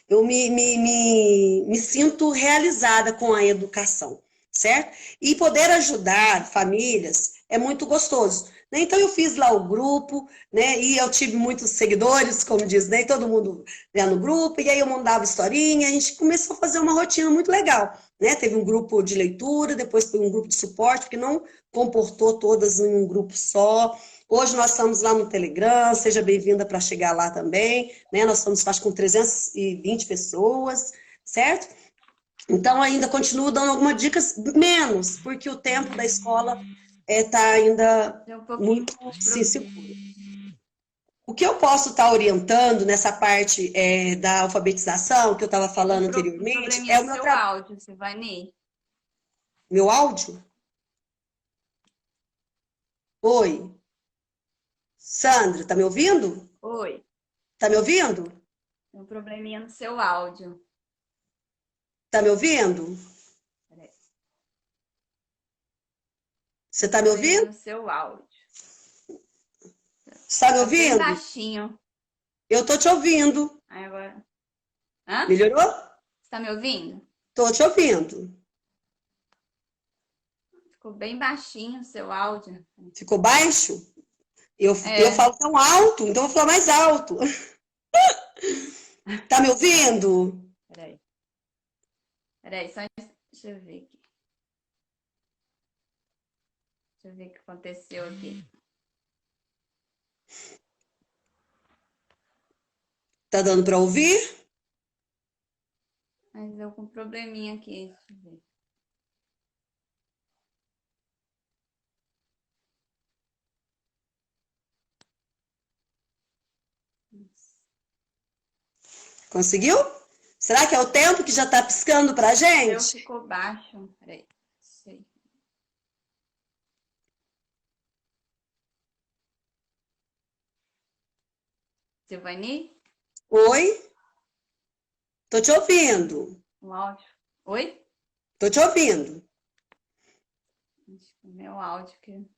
eu me sinto realizada com a educação, certo? E poder ajudar famílias é muito gostoso, né? Então eu fiz lá o grupo, né? E eu tive muitos seguidores, como diz, né? E todo mundo lá no grupo, e aí eu mandava historinha, a gente começou a fazer uma rotina muito legal, né? Teve um grupo de leitura, depois foi um grupo de suporte, porque não comportou todas em um grupo só. Hoje nós estamos lá no Telegram, seja bem-vinda para chegar lá também, né? Nós estamos, acho, com 320 pessoas, certo? Então, ainda continuo dando algumas dicas, menos, porque o tempo da escola está ainda Tem um pouquinho muito, de sim, seguro. O que eu posso estar orientando nessa parte da alfabetização, que eu estava falando um anteriormente, probleminha é no o meu, seu áudio, Silvani. meu áudio. Oi, Sandra, tá me ouvindo? Oi, Tá me ouvindo? tem um probleminha no seu áudio. Tá me ouvindo? Peraí. Você Um tá me probleminha ouvindo? no seu áudio. Está me Tá bem ouvindo? baixinho. Eu tô te ouvindo. Aí agora. Hã? Melhorou? Você tá me ouvindo? Tô te ouvindo. Ficou bem baixinho o seu áudio. Ficou baixo? Eu É, falo tão alto, então eu vou falar mais alto. Tá me ouvindo? peraí. Peraí, só deixa eu ver aqui. Deixa eu ver o que aconteceu aqui. Tá dando para ouvir? Mas eu com um probleminha aqui. Deixa eu ver. Conseguiu? Será que é o tempo que já tá piscando pra O seu gente? ficou baixo. Peraí. Sei. Silvani? Oi? Tô te ouvindo. O áudio. Oi? Tô te ouvindo. Acho que o meu áudio que.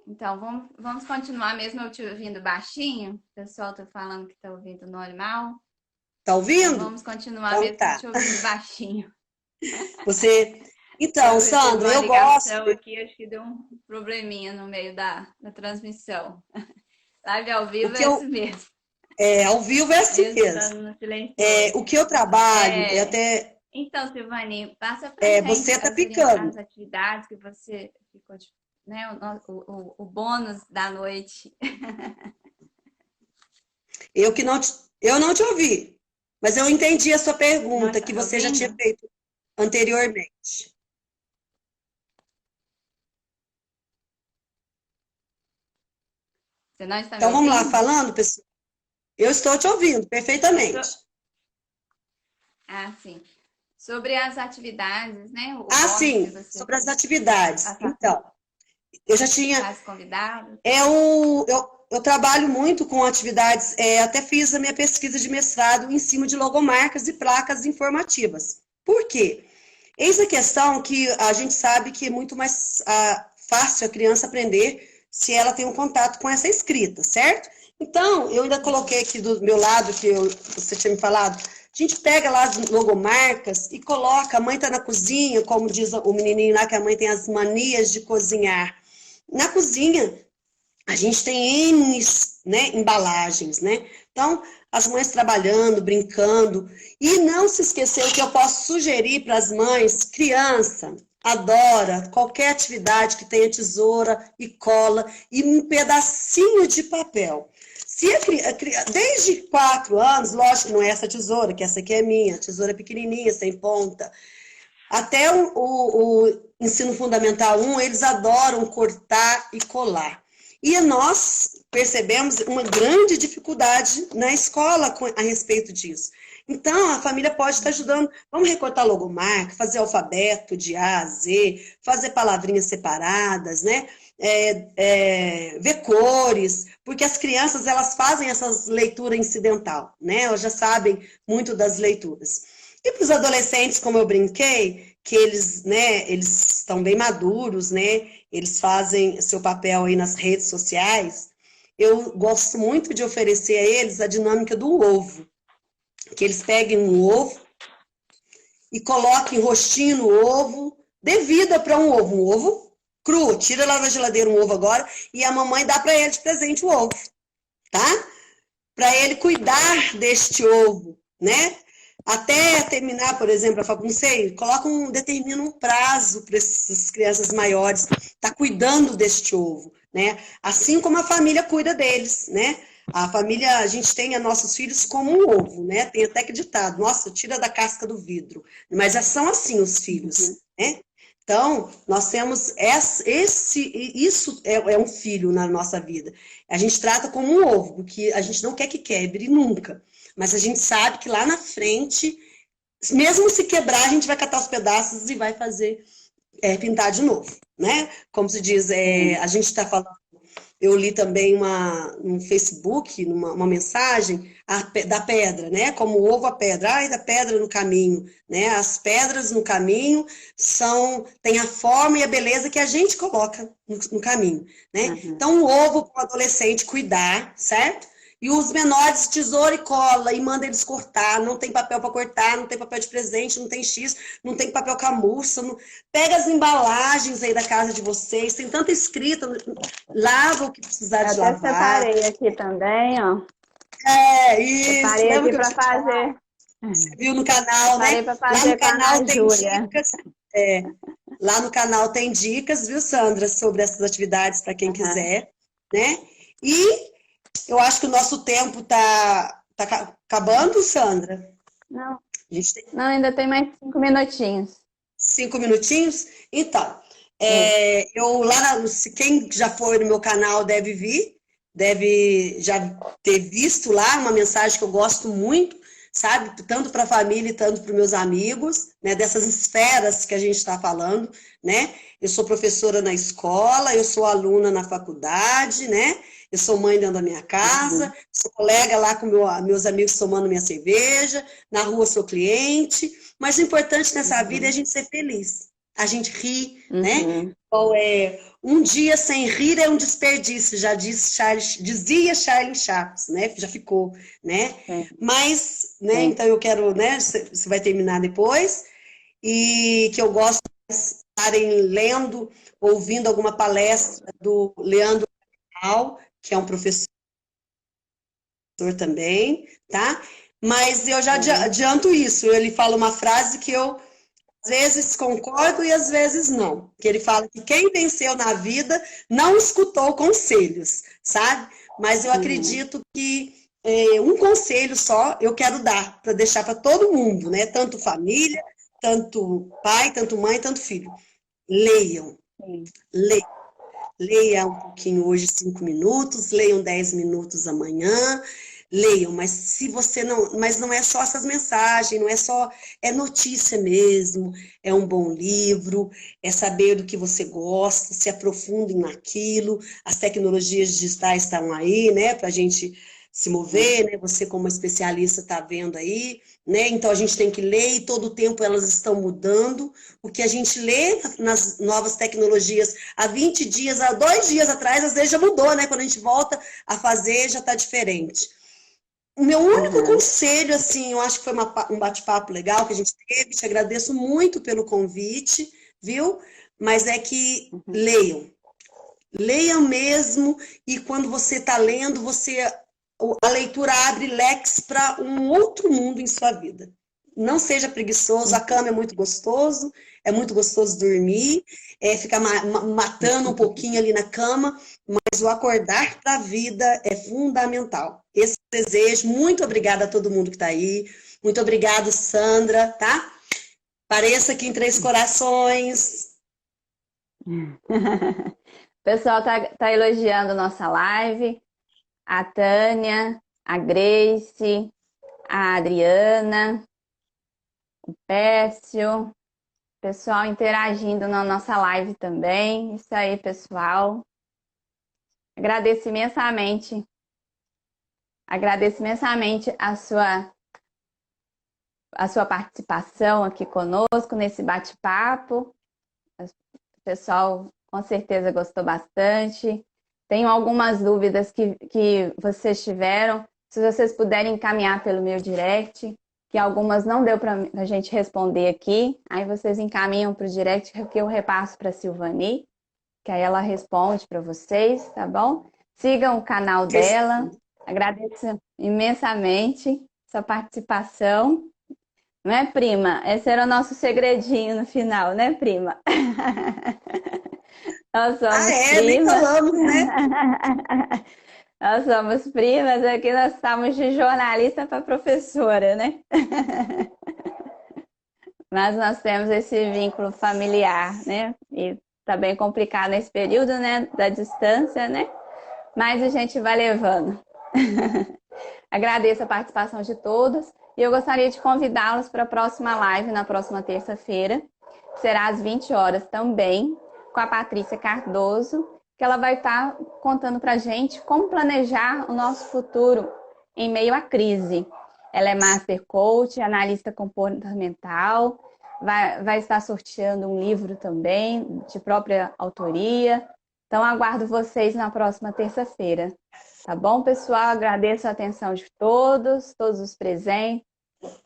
Então, vamos continuar mesmo eu te ouvindo baixinho. O pessoal tá falando que tá ouvindo normal. Tá Então, ouvindo? vamos continuar Então mesmo tá. te ouvindo baixinho. Você. Então, Eu recebi Sandra, uma eu gosto. ligação aqui, acho que deu um probleminha no meio da transmissão. Live ao O vivo que é eu. assim mesmo, Ao vivo é assim mesmo mesmo. estando no silencioso. O que eu trabalho é É, até. então, Silvani, passa pra gente Você tá as picando. atividades que você ficou de, né, o bônus da noite. Eu não te ouvi, mas eu entendi a sua Não pergunta está que me você já tinha ouvindo? feito anteriormente. Você não está me Então vamos lá, ouvindo? falando, pessoal. Eu estou te ouvindo perfeitamente. Ah, sim. Sobre as atividades, né? O Ah, bônus que sim, você sobre as atividades. passar Então, eu já tinha. para os convidados. Eu trabalho muito com atividades, até fiz a minha pesquisa de mestrado em cima de logomarcas e placas informativas. Por quê? Eis a questão que a gente sabe que é muito mais fácil a criança aprender se ela tem um contato com essa escrita, certo? Então, eu ainda coloquei aqui do meu lado, você tinha me falado, a gente pega lá as logomarcas e coloca, a mãe está na cozinha, como diz o menininho lá, que a mãe tem as manias de cozinhar. Na cozinha, a gente tem N, né, embalagens, né? Então, as mães trabalhando, brincando. E não se esquecer o que eu posso sugerir para as mães, criança adora qualquer atividade que tenha tesoura e cola e um pedacinho de papel. Se desde 4 anos, lógico que não é essa tesoura, que essa aqui é minha, tesoura pequenininha, sem ponta. Até o ensino fundamental 1, eles adoram cortar e colar. E nós percebemos uma grande dificuldade na escola a respeito disso. Então, a família pode estar ajudando. Vamos recortar logomarca, fazer alfabeto de A a Z, fazer palavrinhas separadas, né? Ver cores, porque as crianças elas fazem essas leituras incidental, né? Elas já sabem muito das leituras. E para os adolescentes, como eu brinquei, que eles, né, eles estão bem maduros, né? Eles fazem seu papel aí nas redes sociais. Eu gosto muito de oferecer a eles a dinâmica do ovo. Que eles peguem um ovo e coloquem rostinho no ovo, dê vida para um ovo cru, tira lá da geladeira um ovo agora, e a mamãe dá para ele de presente o ovo, tá? Para ele cuidar deste ovo, né? Até terminar, por exemplo, não sei, determina um prazo para essas crianças maiores tá cuidando deste ovo, né? Assim como a família cuida deles, né? A família, a gente tem a nossos filhos como um ovo, né? Tem até que ditado, nossa, tira da casca do vidro. Mas são assim os filhos, né? Então, nós temos isso é um filho na nossa vida. A gente trata como um ovo, porque a gente não quer que quebre nunca. Mas a gente sabe que lá na frente, mesmo se quebrar, a gente vai catar os pedaços e vai fazer pintar de novo, né? Como se diz, a gente está falando. Eu li também no Facebook, uma mensagem da pedra, né? Como o ovo a pedra. Ai, da pedra no caminho, né? As pedras no caminho têm a forma e a beleza que a gente coloca no caminho, né? Uhum. Então, o ovo para o adolescente cuidar, certo? E os menores, tesoura e cola, e manda eles cortar. Não tem papel para cortar, não tem papel de presente, não tem X, não tem papel camurça. Não... Pega as embalagens aí da casa de vocês, tem tanta escrita, lava o que precisar de lavar. Até separei aqui também, ó. Isso. Separei aqui para fazer. Você viu no canal, né? Para fazer lá no canal tem Júlia. Dicas. Lá no canal tem dicas, viu, Sandra, sobre essas atividades para quem quiser, né? E eu acho que o nosso tempo tá acabando, Sandra? Não. Não, ainda tem mais 5 minutinhos. 5 minutinhos? Então, quem já foi no meu canal deve já ter visto lá uma mensagem que eu gosto muito, sabe? Tanto para a família e tanto para os meus amigos, né? Dessas esferas que a gente está falando, né? Eu sou professora na escola, eu sou aluna na faculdade, né? Eu sou mãe dentro da minha casa, sou colega lá com meus amigos tomando minha cerveja, na rua sou cliente, mas o importante nessa vida é a gente ser feliz, a gente rir, né? Um dia sem rir é um desperdício, já dizia Charlie Chaplin, né? Já ficou, né? Mas, né? Então eu quero, né? Você vai terminar depois, e que eu gosto de estarem lendo, ouvindo alguma palestra do Leandro, que é um professor também, tá? Mas eu já adianto isso. Ele fala uma frase que eu às vezes concordo e às vezes não. Que ele fala que quem venceu na vida não escutou conselhos, sabe? Mas eu acredito que um conselho só eu quero dar para deixar para todo mundo, né? Tanto família, tanto pai, tanto mãe, tanto filho. Leiam. Leiam. Leia um pouquinho hoje, 5 minutos, leiam 10 minutos amanhã, leiam, mas se você mas não é só essas mensagens, não é só, é notícia mesmo, é um bom livro, é saber do que você gosta, se aprofundem naquilo, as tecnologias digitais estão aí, né, pra gente se mover, né, você como especialista está vendo aí, né, então a gente tem que ler e todo o tempo elas estão mudando, o que a gente lê nas novas tecnologias há 20 dias, há 2 dias atrás, às vezes já mudou, né, quando a gente volta a fazer já está diferente. O meu único conselho, assim, eu acho que foi um bate-papo legal que a gente teve, te agradeço muito pelo convite, viu, mas é que leiam mesmo, e quando você está lendo, você a leitura abre leques para um outro mundo em sua vida. Não seja preguiçoso, a cama é muito gostoso dormir, ficar matando um pouquinho ali na cama, mas o acordar para a vida é fundamental. Esse desejo, muito obrigada a todo mundo que está aí, muito obrigada, Sandra, tá? Pareça aqui em Três Corações. O pessoal tá elogiando nossa live. A Tânia, a Grace, a Adriana, o Pécio, pessoal interagindo na nossa live também. Isso aí, pessoal. Agradeço imensamente a sua participação aqui conosco nesse bate-papo. O pessoal com certeza gostou bastante. Tenho algumas dúvidas que vocês tiveram. Se vocês puderem encaminhar pelo meu direct, que algumas não deu para a gente responder aqui, aí vocês encaminham para o direct que eu repasso para a Silvani, que aí ela responde para vocês, tá bom? Sigam o canal dela. Agradeço imensamente sua participação. Não é, prima? Esse era o nosso segredinho no final, né, prima? Nós somos Nem primas. falamos, né? Nós somos primas, aqui nós estamos de jornalista para professora, né? Mas nós temos esse vínculo familiar, né? E tá bem complicado nesse período, né? Da distância, né? Mas a gente vai levando. Agradeço a participação de todos e eu gostaria de convidá-los para a próxima live, na próxima terça-feira. Será às 20 horas também, com a Patrícia Cardoso, que ela vai estar contando para a gente como planejar o nosso futuro em meio à crise. Ela é Master Coach, analista comportamental, vai estar sorteando um livro também, de própria autoria. Então, aguardo vocês na próxima terça-feira. Tá bom, pessoal? Agradeço a atenção de todos os presentes,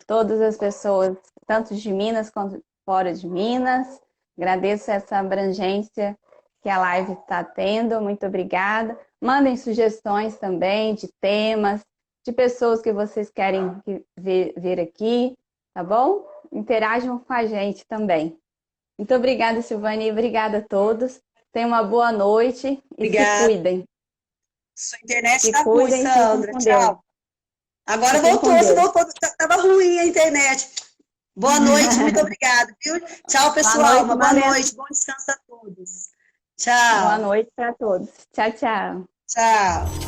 todas as pessoas, tanto de Minas quanto fora de Minas. Agradeço essa abrangência que a live está tendo. Muito obrigada. Mandem sugestões também de temas, de pessoas que vocês querem ver aqui, tá bom? Interajam com a gente também. Muito obrigada, Silvani. Obrigada a todos. Tenham uma boa noite e se cuidem. Sua internet está ruim, Sandra. Tchau. Agora voltou, estava ruim a internet. Boa noite, muito obrigada, viu? Tchau, pessoal. Uma boa noite, bom descanso a todos. Tchau. Boa noite para todos. Tchau, tchau. Tchau.